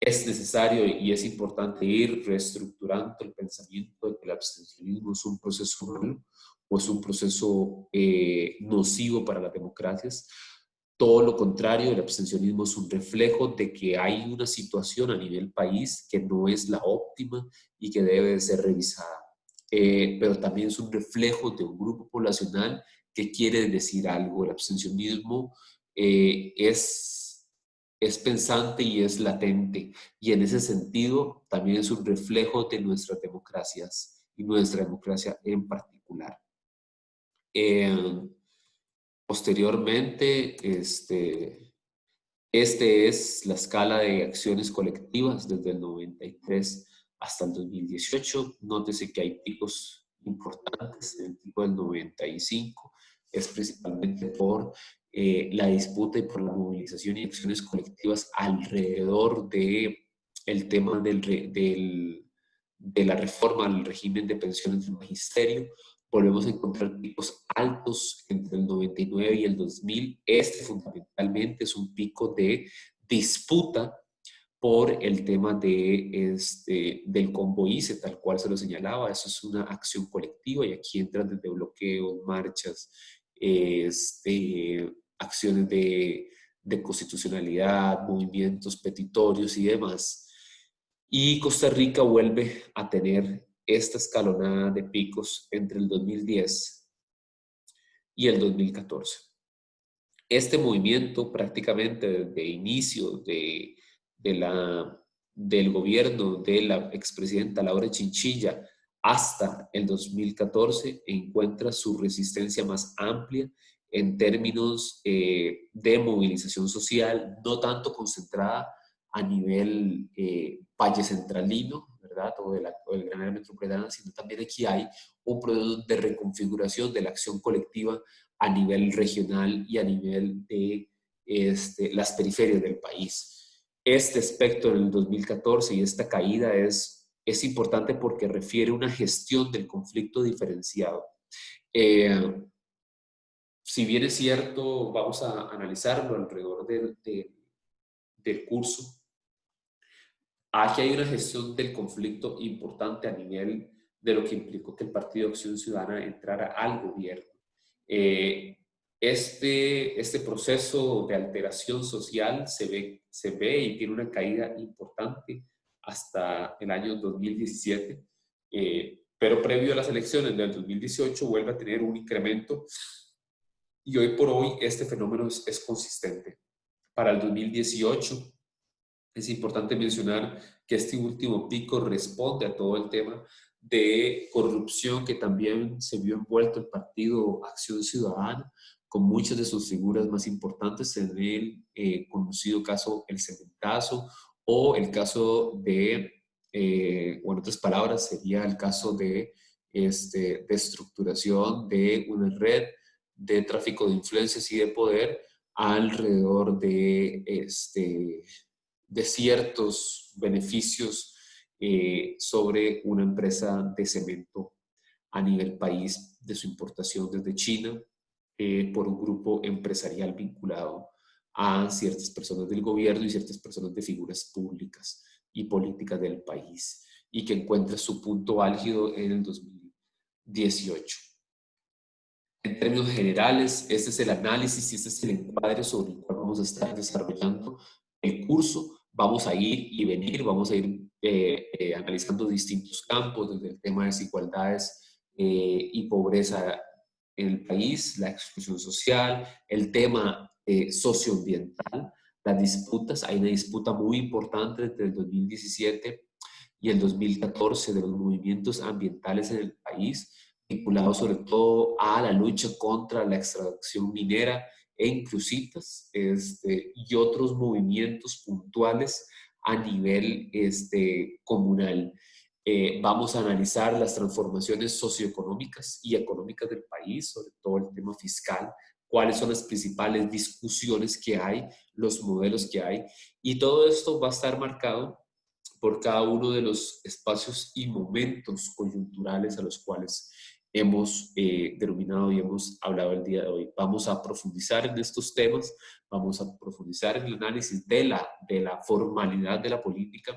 Es necesario y es importante ir reestructurando el pensamiento de que el abstencionismo es un proceso malo o es un proceso nocivo para las democracias. Todo lo contrario, el abstencionismo es un reflejo de que hay una situación a nivel país que no es la óptima y que debe de ser revisada. Pero también es un reflejo de un grupo poblacional que quiere decir algo. El abstencionismo es pensante y es latente, y en ese sentido también es un reflejo de nuestras democracias y nuestra democracia en particular. Posteriormente, es la escala de acciones colectivas desde el 93 hasta el 2018. Nótese que hay picos importantes. El pico del 95 es principalmente por la disputa y por la movilización y acciones colectivas alrededor del tema de la reforma al régimen de pensiones del magisterio. Volvemos a encontrar picos altos entre el 99 y el 2000. Fundamentalmente es un pico de disputa por el tema del combo ICE, tal cual se lo señalaba. Eso es una acción colectiva y aquí entran desde bloqueos, marchas, acciones de constitucionalidad, movimientos petitorios y demás. Y Costa Rica vuelve a tener esta escalonada de picos entre el 2010 y el 2014. Este movimiento prácticamente desde inicio del gobierno de la expresidenta Laura Chinchilla hasta el 2014 encuentra su resistencia más amplia en términos de movilización social, no tanto concentrada a nivel valle centralino, ¿verdad? O del gran área metropolitana, sino también aquí hay un proceso de reconfiguración de la acción colectiva a nivel regional y a nivel de las periferias del país. Este aspecto en el 2014 y esta caída es importante porque refiere a una gestión del conflicto diferenciado. Si bien es cierto, vamos a analizarlo alrededor del curso, aquí hay una gestión del conflicto importante a nivel de lo que implicó que el Partido de Acción Ciudadana entrara al gobierno. Eh, este proceso de alteración social se ve y tiene una caída importante hasta el año 2017, pero previo a las elecciones del 2018 vuelve a tener un incremento y hoy por hoy este fenómeno es consistente. Para el 2018 es importante mencionar que este último pico responde a todo el tema de corrupción que también se vio envuelto el Partido Acción Ciudadana, con muchas de sus figuras más importantes en el conocido caso El Cementazo o el caso de, o en otras palabras, sería el caso de estructuración de una red de tráfico de influencias y de poder alrededor de ciertos beneficios sobre una empresa de cemento a nivel país de su importación desde China por un grupo empresarial vinculado a ciertas personas del gobierno y ciertas personas de figuras públicas y políticas del país y que encuentra su punto álgido en el 2018. En términos generales, este es el análisis y este es el encuadre sobre el cual vamos a estar desarrollando el curso. Vamos a ir y venir, vamos a ir analizando distintos campos, desde el tema de desigualdades y pobreza en el país, la exclusión social, el tema socioambiental, las disputas. Hay una disputa muy importante entre el 2017 y el 2014 de los movimientos ambientales en el país, vinculado sobre todo a la lucha contra la extracción minera en Cruzitas y otros movimientos puntuales a nivel comunal. Vamos a analizar las transformaciones socioeconómicas y económicas del país, sobre todo el tema fiscal, cuáles son las principales discusiones que hay, los modelos que hay, y todo esto va a estar marcado por cada uno de los espacios y momentos coyunturales a los cuales hemos denominado y hemos hablado el día de hoy. Vamos a profundizar en estos temas, vamos a profundizar en el análisis de la formalidad de la política,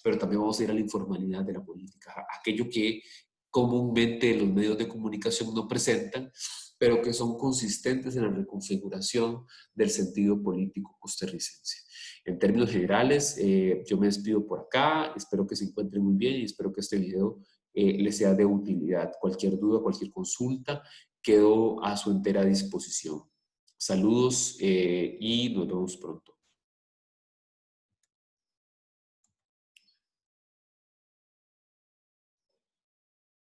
pero también vamos a ir a la informalidad de la política, aquello que comúnmente los medios de comunicación no presentan, pero que son consistentes en la reconfiguración del sentido político costarricense. En términos generales, yo me despido por acá, espero que se encuentren muy bien y espero que este video les sea de utilidad. Cualquier duda, cualquier consulta, quedo a su entera disposición. Saludos y nos vemos pronto.